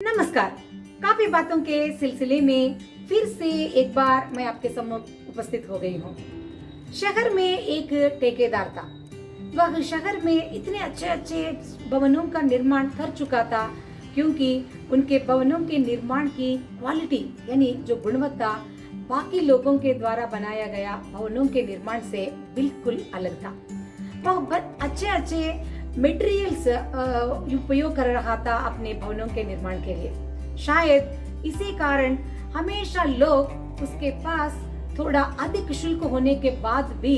नमस्कार। काफी बातों के सिलसिले में फिर से एक बार मैं आपके सम्मुख उपस्थित हो गई हूँ। शहर में एक ठेकेदार था। वह शहर में इतने अच्छे अच्छे भवनों का निर्माण कर चुका था क्योंकि उनके भवनों के निर्माण की क्वालिटी यानी जो गुणवत्ता बाकी लोगों के द्वारा बनाया गया भवनों के निर्माण से बिल्कुल अलग था। वह बहुत अच्छे अच्छे मटेरियल्स उपयोग कर रहा था अपने भवनों के निर्माण के लिए। शायद इसी कारण हमेशा लोग उसके पास थोड़ा अधिक शुल्क होने के बाद भी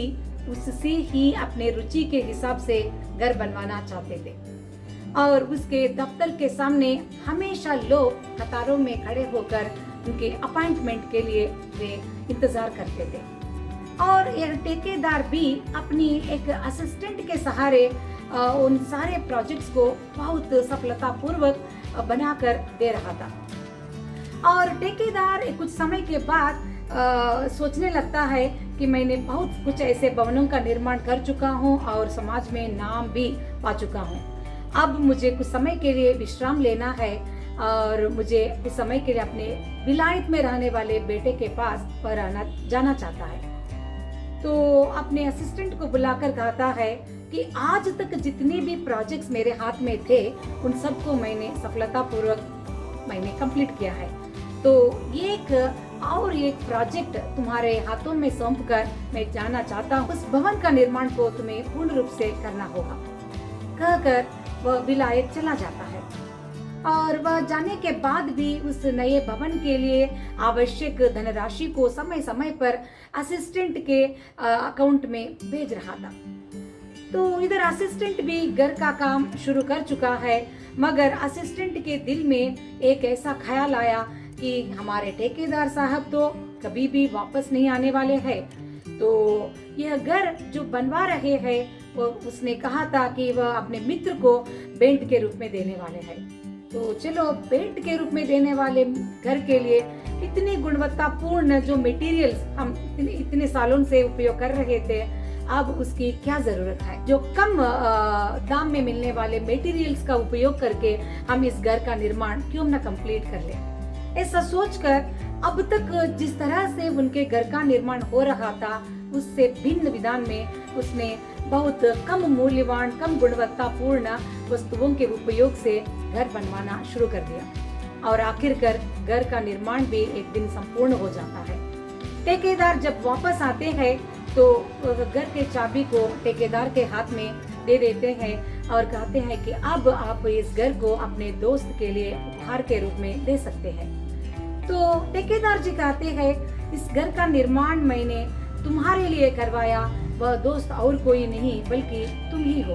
उससे ही अपने रुचि के हिसाब से घर बनवाना चाहते थे और उसके दफ्तर के सामने हमेशा लोग कतारों में खड़े होकर उनके अपॉइंटमेंट के लिए वे इंतजार करते थे। और यह ठेकेदार भी अपनी एक असिस्टेंट के सहारे उन सारे प्रोजेक्ट्स को बहुत सफलतापूर्वक बनाकर दे रहा था। और ठेकेदार कुछ समय के बाद सोचने लगता है कि मैंने बहुत कुछ ऐसे भवनों का निर्माण कर चुका हूँ और समाज में नाम भी पा चुका हूँ। अब मुझे कुछ समय के लिए विश्राम लेना है और मुझे कुछ समय के लिए अपने विलायत में रहने वाले बेटे के पास जाना चाहता है। तो अपने असिस्टेंट को बुलाकर कहता है कि आज तक जितने भी प्रोजेक्ट्स मेरे हाथ में थे उन सबको मैंने सफलतापूर्वक कंप्लीट किया है। तो एक प्रोजेक्ट तुम्हारे हाथों में सौंप कर मैं जाना चाहता हूँ। उस भवन का निर्माण को तुम्हें पूर्ण रूप से करना होगा। कहकर वह विलायत चला जाता है और वह जाने के बाद भी उस नए भवन के लिए आवश्यक धनराशि को समय समय पर असिस्टेंट के अकाउंट में भेज रहा था। तो इधर असिस्टेंट भी घर का काम शुरू कर चुका है, मगर असिस्टेंट के दिल में एक ऐसा ख्याल आया कि हमारे ठेकेदार साहब तो कभी भी वापस नहीं आने वाले हैं। तो यह घर जो बनवा रहे हैं वो उसने कहा था कि वह अपने मित्र को भेंट के रूप में देने वाले हैं। तो चलो भेंट के रूप में देने वाले घर के लिए इतनी गुणवत्तापूर्ण जो मटेरियल्स हम इतने सालों से उपयोग कर रहे थे, अब उसकी क्या जरूरत है। जो कम दाम में मिलने वाले मटेरियल्स का उपयोग करके हम इस घर का निर्माण क्यों न कंप्लीट कर ले। ऐसा सोचकर अब तक जिस तरह से उनके घर का निर्माण हो रहा था उससे भिन्न विधान में उसने बहुत कम मूल्यवान कम गुणवत्तापूर्ण वस्तुओं के उपयोग से घर बनवाना शुरू कर दिया और आखिरकार घर का निर्माण भी एक दिन संपूर्ण हो जाता है। ठेकेदार जब वापस आते हैं तो घर के चाबी को ठेकेदार के हाथ में दे देते हैं और कहते हैं कि अब आप इस घर को अपने दोस्त के लिए उपहार के रूप में दे सकते हैं। तो ठेकेदार जी कहते हैं इस घर का निर्माण मैंने तुम्हारे लिए करवाया, वह दोस्त और कोई नहीं बल्कि तुम ही हो।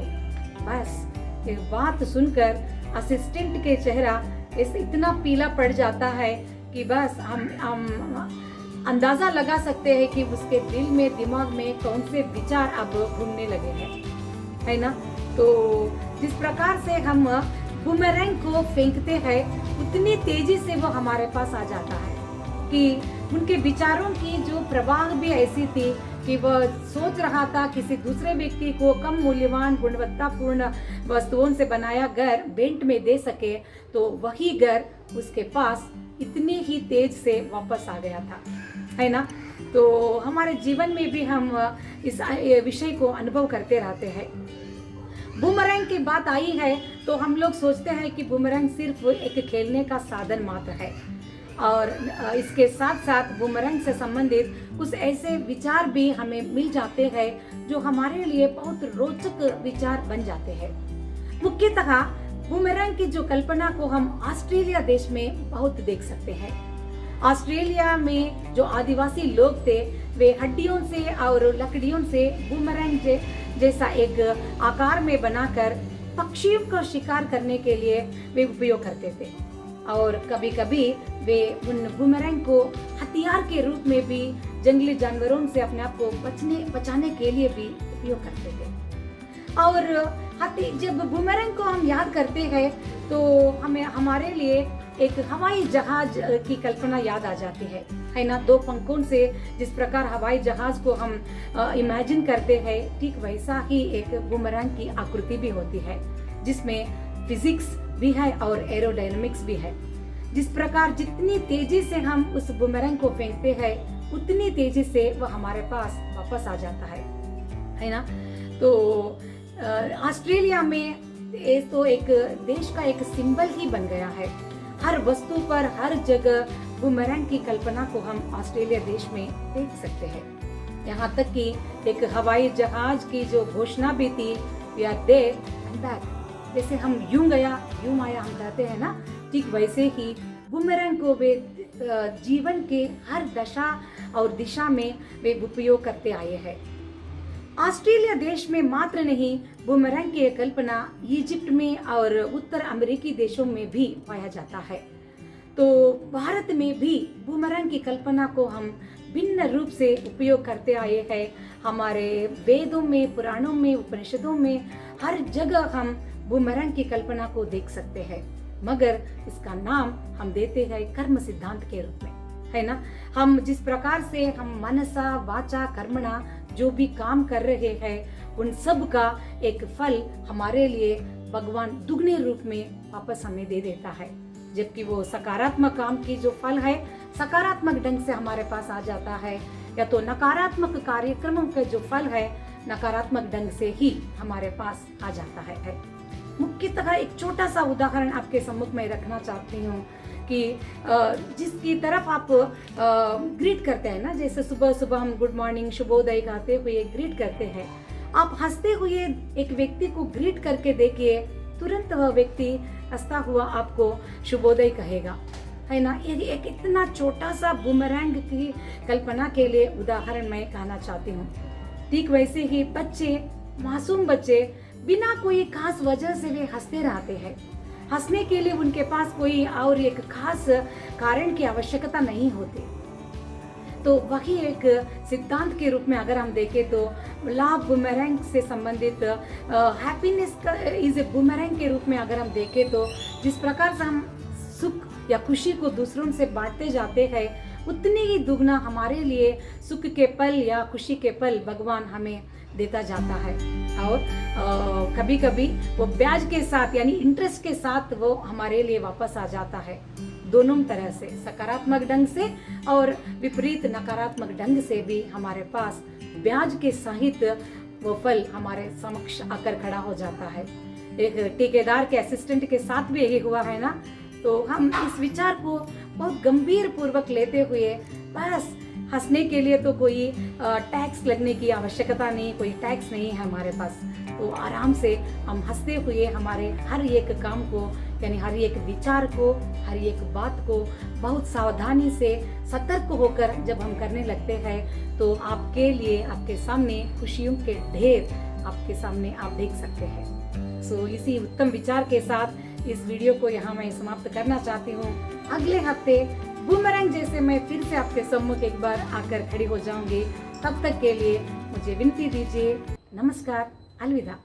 बस एक बात सुनकर असिस्टेंट के चेहरा इतना पीला पड़ जाता है कि बस हम अंदाजा लगा सकते हैं कि उसके दिल में दिमाग में कौन से विचार अब घूमने लगे हैं, है ना। तो जिस प्रकार से हम बूमरैंग को फेंकते हैं उतनी तेजी से वो हमारे पास आ जाता है कि उनके विचारों की जो प्रवाह भी ऐसी थी कि वह सोच रहा था किसी दूसरे व्यक्ति को कम मूल्यवान गुणवत्तापूर्ण वस्तुओं से बनाया घर भेंट में दे सके तो वही घर उसके पास इतनी ही तेज से वापस आ गया था, है ना। तो हमारे जीवन में भी हम इस विषय को अनुभव करते रहते हैं। बूमरैंग की बात आई है तो हम लोग सोचते हैं कि बूमरैंग सिर्फ एक खेलने का साधन मात्र है और इसके साथ साथ बूमरैंग से संबंधित कुछ ऐसे विचार भी हमें मिल जाते हैं जो हमारे लिए बहुत रोचक विचार बन जाते हैं। मुख्यतः बूमरैंग की जो कल्पना को हम ऑस्ट्रेलिया देश में बहुत देख सकते हैं। ऑस्ट्रेलिया में जो आदिवासी लोग थे वे हड्डियों से और लकड़ियों से बूमरैंग जैसा एक आकार में बनाकर पक्षियों का शिकार करने के लिए वे उपयोग करते थे और कभी कभी वे उन बूमरैंग को हथियार के रूप में भी जंगली जानवरों से अपने आप को बचाने के लिए भी उपयोग करते थे। और जब बूमरैंग को हम याद करते हैं तो हमें हमारे लिए एक हवाई जहाज की कल्पना याद आ जाती है ना। दो पंखों से जिस प्रकार हवाई जहाज को हम इमेजिन करते हैं ठीक वैसा ही एक बूमरैंग की आकृति भी होती है जिसमें फिजिक्स भी है और एरोडायनामिक्स भी है। जिस प्रकार जितनी तेजी से हम उस बुमरंग को फेंकते हैं उतनी तेजी से वह हमारे पास वापस आ जाता है ना। तो ऑस्ट्रेलिया में ये तो एक देश का एक सिंबल ही बन गया है। हर वस्तु पर हर जगह बुमरंग की कल्पना को हम ऑस्ट्रेलिया देश में देख सकते हैं। यहाँ तक कि एक हवाई जहाज की जो घोषणा भी थी, we are there and back, जैसे हम यूं गया यूं आया हम कहते हैं ना, ठीक वैसे ही बुमरंग को वे जीवन के हर दशा और दिशा में वे उपयोग करते आए हैं। ऑस्ट्रेलिया देश में मात्र नहीं, बुमरंग की कल्पना इजिप्ट में और उत्तर अमेरिकी देशों में भी पाया जाता है। तो भारत में भी बुमरंग की कल्पना को हम भिन्न रूप से उपयोग करते आए हैं। हमारे वेदों में, पुराणों में, उपनिषदों में हर जगह हम बुमरंग की कल्पना को देख सकते हैं, मगर इसका नाम हम देते हैं कर्म सिद्धांत के रूप में, है ना। हम जिस प्रकार से हम मनसा वाचा कर्मणा जो भी काम कर रहे हैं उन सब का एक फल हमारे लिए भगवान दुगने रूप में वापस हमें दे देता है। जबकि वो सकारात्मक काम की जो फल है सकारात्मक ढंग से हमारे पास आ जाता है, या तो नकारात्मक कार्यक्रमों का जो फल है नकारात्मक ढंग से ही हमारे पास आ जाता है। मुख्यतः एक छोटा सा उदाहरण आपके सम्मुख में रखना चाहती हूँ कि जिसकी तरफ आप ग्रीट करते हैं ना, जैसे सुबह सुबह हम गुड मॉर्निंग शुभोदय कहते हुए ग्रीट करते हैं, आप हंसते हुए एक व्यक्ति को ग्रीट करके देखिए, तुरंत वह व्यक्ति हंसता हुआ आपको शुभोदय कहेगा, है ना। एक इतना छोटा सा बुमरंग की कल्पना के लिए उदाहरण मैं कहना चाहती हूँ। ठीक वैसे ही बच्चे, मासूम बच्चे बिना कोई खास वजह से वे हंसते रहते हैं। हंसने के लिए उनके पास कोई और एक खास कारण की आवश्यकता नहीं होती। तो वही एक सिद्धांत के रूप में अगर हम देखें तो लॉ ऑफ बुमरैंग से संबंधित हैप्पीनेस का इज ए बुमरैंग के रूप में अगर हम देखें तो जिस प्रकार से हम सुख या खुशी को दूसरों से बांटते जाते हैं उतनी ही दुगना हमारे लिए सुख के पल या खुशी के पल भगवान हमें देता जाता है। और कभी कभी वो ब्याज के साथ यानी इंटरेस्ट के साथ वो हमारे लिए वापस आ जाता है, दोनों तरह से, सकारात्मक ढंग से और विपरीत नकारात्मक ढंग से भी हमारे पास ब्याज के सहित वो फल हमारे समक्ष आकर खड़ा हो जाता है। एक ठेकेदार के असिस्टेंट के साथ भी यही हुआ है ना। तो हम इस विचार को बहुत गंभीर पूर्वक लेते हुए बस हंसने के लिए तो कोई टैक्स लगने की आवश्यकता नहीं, कोई टैक्स नहीं है हमारे पास, तो आराम से हम हंसते हुए हमारे हर एक काम को यानी हर एक विचार को, हर एक बात को बहुत सावधानी से सतर्क होकर जब हम करने लगते हैं तो आपके लिए, आपके सामने खुशियों के ढेर आपके सामने आप देख सकते हैं। सो इसी उत्तम विचार के साथ इस वीडियो को यहाँ मैं समाप्त करना चाहती हूँ। अगले हफ्ते बुमरैंग जैसे मैं फिर से आपके सम्मुख एक बार आकर खड़ी हो जाऊंगी। तब तक के लिए मुझे विनती दीजिए। नमस्कार, अलविदा।